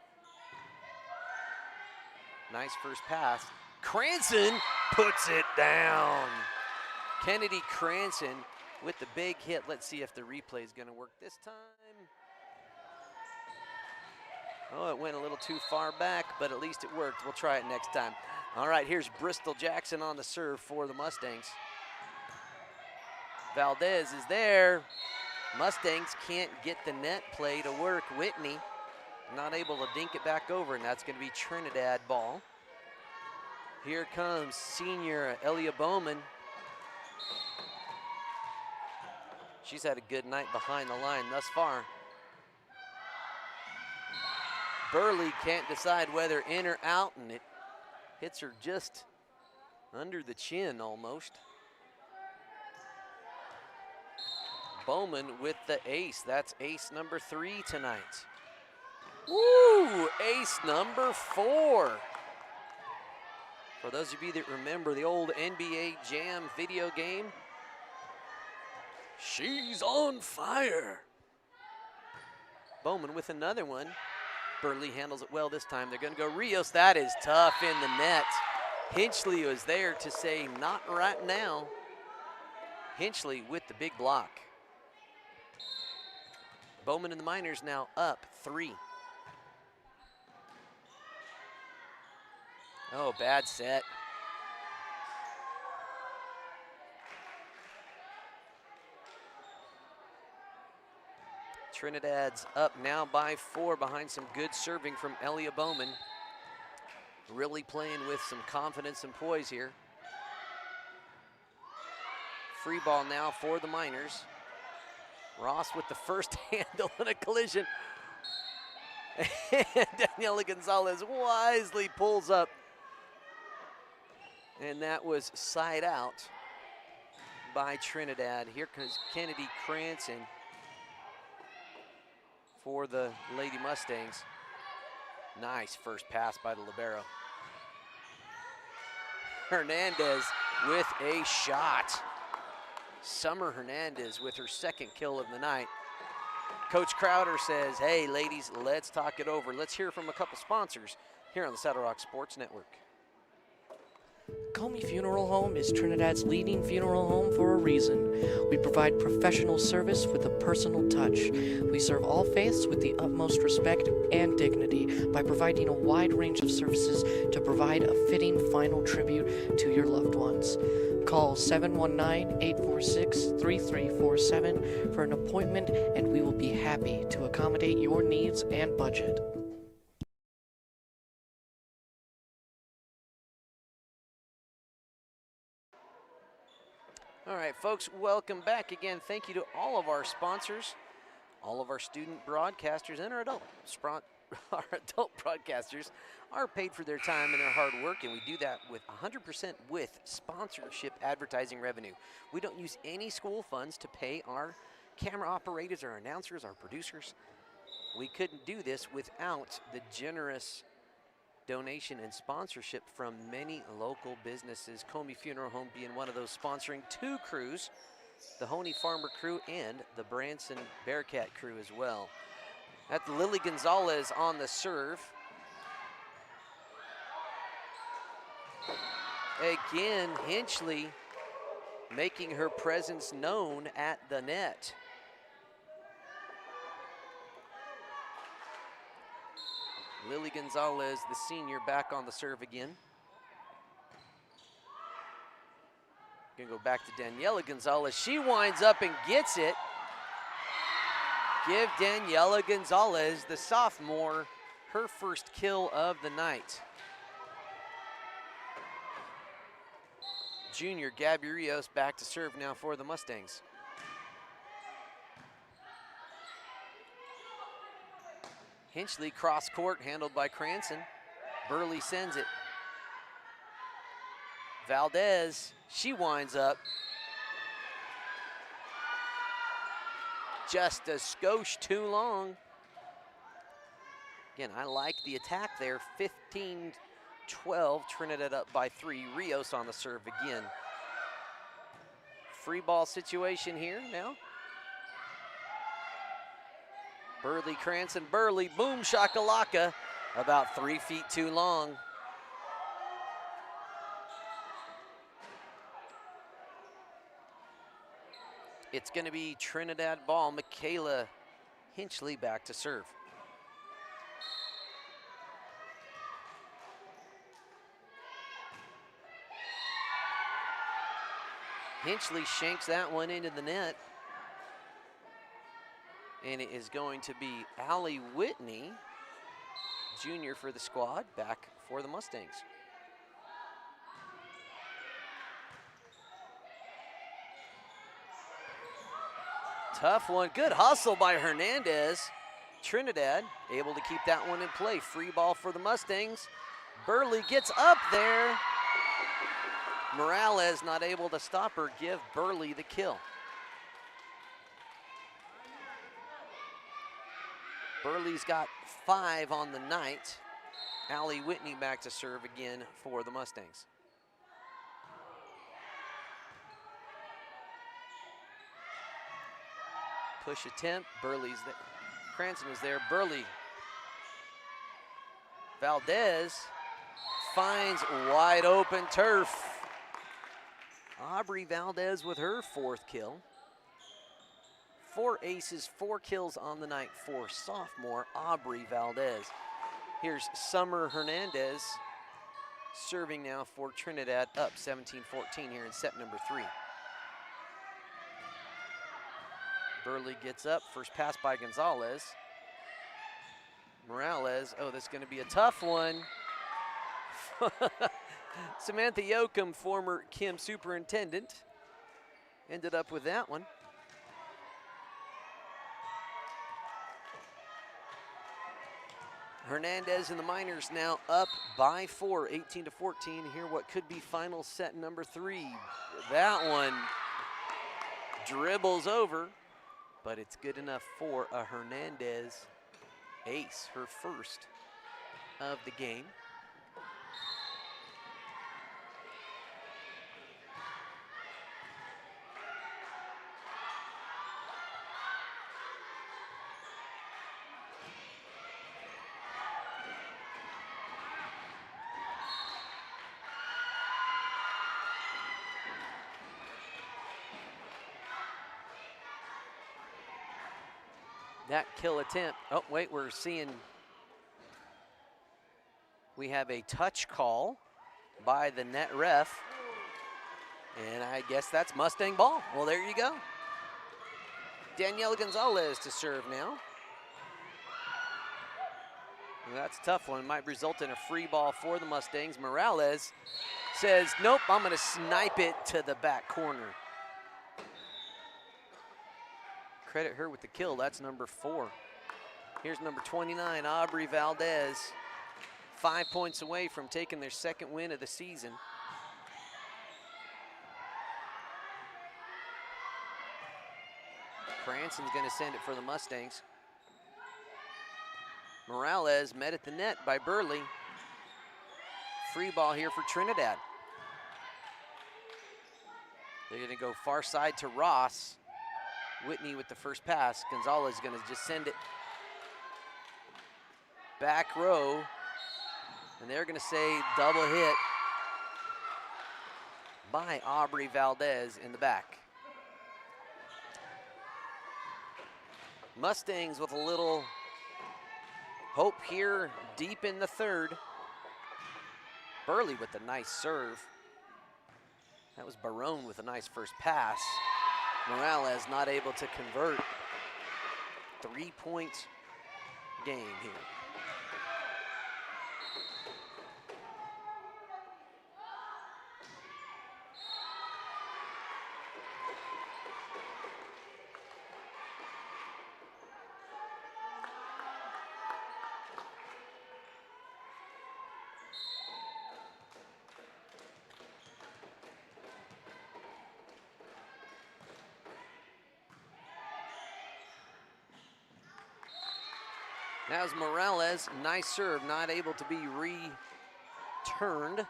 Nice first pass. Cranston puts it down. Kennedy Cranston with the big hit. Let's see if the replay is going to work this time. Oh, it went a little too far back, but at least it worked. We'll try it next time. All right, here's Bristol Jackson on the serve for the Mustangs. Valdez is there. Mustangs can't get the net play to work. Whitney not able to dink it back over, and that's going to be Trinidad ball. Here comes senior Elia Bowman. She's had a good night behind the line thus far. Burley can't decide whether in or out, and it hits her just under the chin almost. Bowman with the ace. That's ace number 3 tonight. Woo! Ace number 4. For those of you that remember the old NBA Jam video game, she's on fire. Bowman with another one. Burley handles it well this time. They're going to go Rios. That is tough in the net. Hinchley was there to say not right now. Hinchley with the big block. Bowman and the Miners now up 3. Oh, bad set. Trinidad's up now by 4 behind some good serving from Elia Bowman. Really playing with some confidence and poise here. Free ball now for the Miners. Ross with the first handle in a collision. And Daniela Gonzalez wisely pulls up. And that was side out by Trinidad. Here comes Kennedy Cranston for the Lady Mustangs. Nice first pass by the libero. Hernandez with a shot. Summer Hernandez with her second kill of the night. Coach Crowder says, hey, ladies, let's talk it over. Let's hear from a couple sponsors here on the Saddle Rock Sports Network.
Comi Funeral Home is Trinidad's leading funeral home for a reason. We provide professional service with a personal touch. We serve all faiths with the utmost respect and dignity by providing a wide range of services to provide a fitting final tribute to your loved ones. Call 719-846-3347 for an appointment, and we will be happy to accommodate your needs and budget.
All right, folks, welcome back again. Thank you to all of our sponsors, all of our student broadcasters, and our adult broadcasters are paid for their time and their hard work, and we do that with 100% with sponsorship advertising revenue. We don't use any school funds to pay our camera operators, our announcers, our producers. We couldn't do this without the generous donation and sponsorship from many local businesses. Comi Funeral Home being one of those, sponsoring 2 crews, the Honey Farmer crew and the Branson Bearcat crew as well. That's Lily Gonzalez on the serve. Again, Hinchley making her presence known at the net. Lily Gonzalez, the senior, back on the serve again. Gonna go back to Daniela Gonzalez. She winds up and gets it. Give Daniela Gonzalez, the sophomore, her first kill of the night. Junior Gabby Rios back to serve now for the Mustangs. Hinchley cross court, handled by Cranston. Burley sends it. Valdez, she winds up. Just a skosh too long. Again, I like the attack there. 15-12, Trinidad up by 3. Rios on the serve again. Free ball situation here now. Burley, Cranston, Burley, boom shakalaka, about 3 feet too long. It's going to be Trinidad ball. Michaela Hinchley back to serve. Hinchley shanks that one into the net. And it is going to be Allie Whitney, junior for the squad, back for the Mustangs. Tough one. Good hustle by Hernandez. Trinidad able to keep that one in play. Free ball for the Mustangs. Burley gets up there. Morales not able to stop her. Give Burley the kill. Burley's got 5 on the night. Allie Whitney back to serve again for the Mustangs. Push attempt, Burley's there. Branson was there, Burley. Valdez finds wide open turf. Aubrey Valdez with her 4th kill. 4 aces, 4 kills on the night for sophomore Aubrey Valdez. Here's Summer Hernandez serving now for Trinidad, up 17-14 here in set number 3. Burley gets up, first pass by Gonzalez. Morales, oh, this is going to be a tough one. Samantha Yoakum, former Kim superintendent, ended up with that one. Hernandez and the Miners now up by 4, 18-14. Here what could be final set number 3. That one dribbles over, but it's good enough for a Hernandez ace, her first of the game. That kill attempt, oh wait, we're seeing, we have a touch call by the net ref, and I guess that's Mustang ball. Well, there you go. Daniela Gonzalez to serve now. And that's a tough one, might result in a free ball for the Mustangs. Morales says, nope, I'm gonna snipe it to the back corner. Credit her with the kill, that's number 4. Here's number 29, Aubrey Valdez. 5 points away from taking their 2nd win of the season. Branson's gonna send it for the Mustangs. Morales met at the net by Burley. Free ball here for Trinidad. They're gonna go far side to Ross. Whitney with the first pass. Gonzalez is gonna just send it back row. And they're gonna say double hit by Aubrey Valdez in the back. Mustangs with a little hope here deep in the 3rd. Burley with a nice serve. That was Barone with a nice first pass. Morales not able to convert. 3-point game here. That was Morales, nice serve, not able to be returned.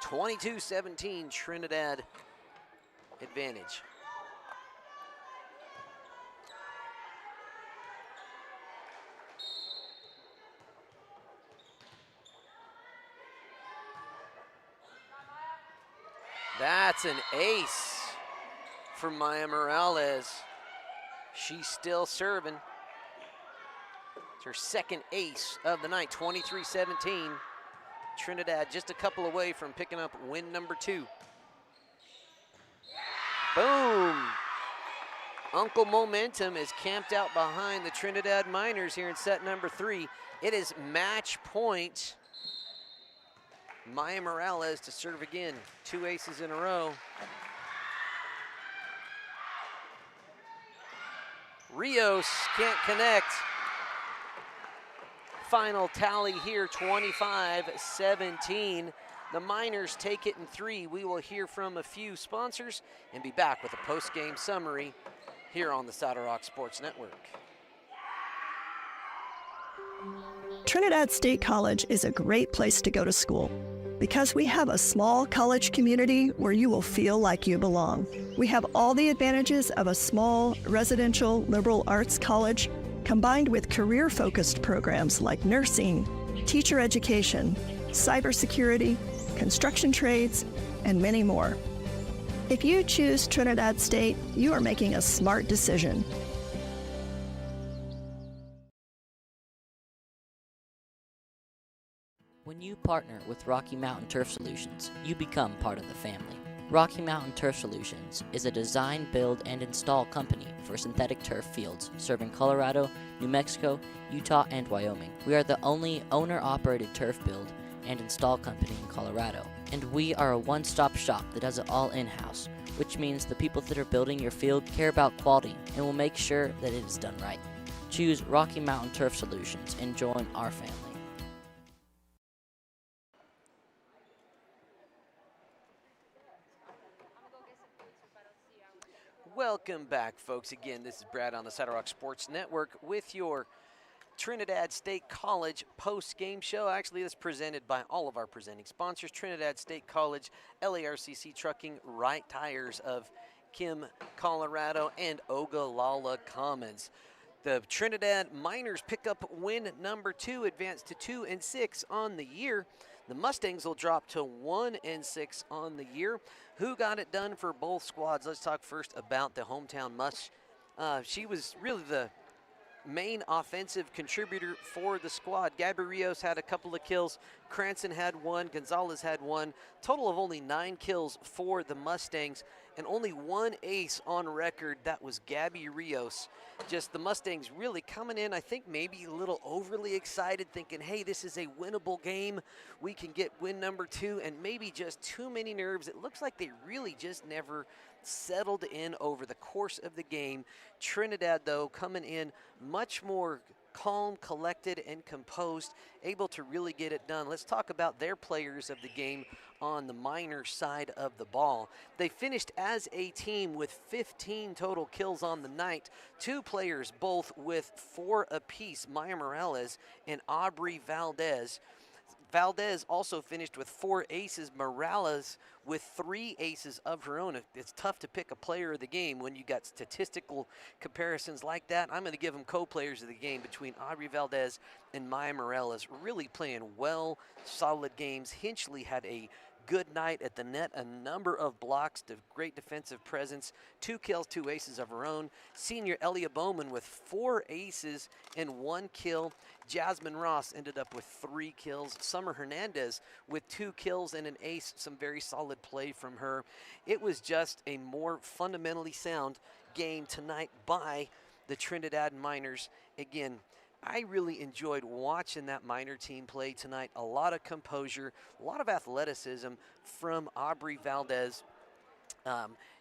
22-17, Trinidad advantage. That's an ace for Maya Morales. She's still serving. Her 2nd ace of the night, 23-17. Trinidad just a couple away from picking up win number 2. Boom. Uncle Momentum is camped out behind the Trinidad Miners here in set number 3. It is match point. Maya Morales to serve again. 2 aces in a row. Rios can't connect. Final tally here, 25-17. The Miners take it in 3. We will hear from a few sponsors and be back with a post-game summary here on the Saddle Rock Sports Network.
Trinidad State College is a great place to go to school because we have a small college community where you will feel like you belong. We have all the advantages of a small residential liberal arts college combined with career-focused programs like nursing, teacher education, cybersecurity, construction trades, and many more. If you choose Trinidad State, you are making a smart decision.
When you partner with Rocky Mountain Turf Solutions, you become part of the family. Rocky Mountain Turf Solutions is a design, build, and install company for synthetic turf fields serving Colorado, New Mexico, Utah, and Wyoming. We are the only owner-operated turf build and install company in Colorado, and we are a one-stop shop that does it all in-house, which means the people that are building your field care about quality and will make sure that it is done right. Choose Rocky Mountain Turf Solutions and join our family.
Welcome back, folks. Again, this is Brad on the Saddle Rock Sports Network with your Trinidad State College post-game show. Actually, this is presented by all of our presenting sponsors: Trinidad State College, LARCC Trucking, Right Tires of Kim, Colorado, and Ogallala Commons. The Trinidad Miners pick up win number 2, advance to 2-6 on the year. The Mustangs will drop to 1-6 on the year. Who got it done for both squads? Let's talk first about the hometown Mush. She was really the main offensive contributor for the squad. Gabby Rios had a couple of kills. Cranston had 1. Gonzalez had 1. Total of only 9 kills for the Mustangs, and only 1 ace on record. That was Gabby Rios. Just the Mustangs really coming in, I think maybe a little overly excited, thinking, hey, this is a winnable game. We can get win number 2, and maybe just too many nerves. It looks like they really just never settled in over the course of the game. Trinidad, though, coming in much more calm, collected, and composed, able to really get it done. Let's talk about their players of the game on the Miners side of the ball. They finished as a team with 15 total kills on the night. 2 players both with 4 apiece, Maya Morales and Aubrey Valdez. Valdez also finished with 4 aces. Morales with 3 aces of her own. It's tough to pick a player of the game when you got statistical comparisons like that. I'm going to give them co-players of the game between Aubrey Valdez and Maya Morales. Really playing well, solid games. Hinchley had a good night at the net, a number of blocks, great defensive presence, 2 kills, 2 aces of her own. Senior Elia Bowman with 4 aces and 1 kill. Jasmine Ross ended up with 3 kills. Summer Hernandez with 2 kills and an ace, some very solid play from her. It was just a more fundamentally sound game tonight by the Trinidad Miners. Again, I really enjoyed watching that Miner team play tonight. A lot of composure, a lot of athleticism from Aubrey Valdez.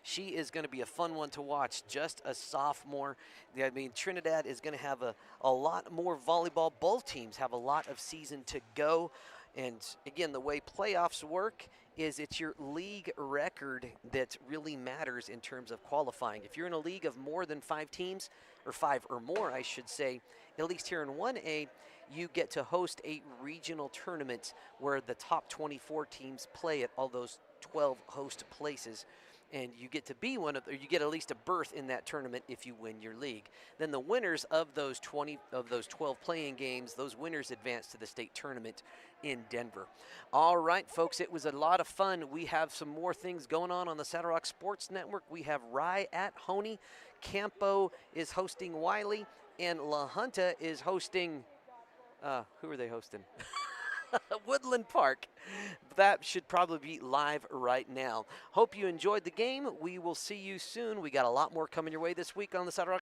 She is going to be a fun one to watch, just a sophomore. I mean, Trinidad is going to have a lot more volleyball. Both teams have a lot of season to go. And again, the way playoffs work is it's your league record that really matters in terms of qualifying. If you're in a league of more than 5 teams, or 5 or more, I should say, at least here in 1A, you get to host a regional tournament where the top 24 teams play at all those 12 host places. And you get to be one of, or you get at least a berth in that tournament if you win your league. Then the winners of those 12 playing games, those winners advance to the state tournament in Denver. All right, folks, it was a lot of fun. We have some more things going on the Saddle Rock Sports Network. We have Rye at Honey. Campo is hosting Wiley, and La Junta is hosting, who are they hosting? Woodland Park. That should probably be live right now. Hope you enjoyed the game. We will see you soon. We got a lot more coming your way this week on the Saddle Rock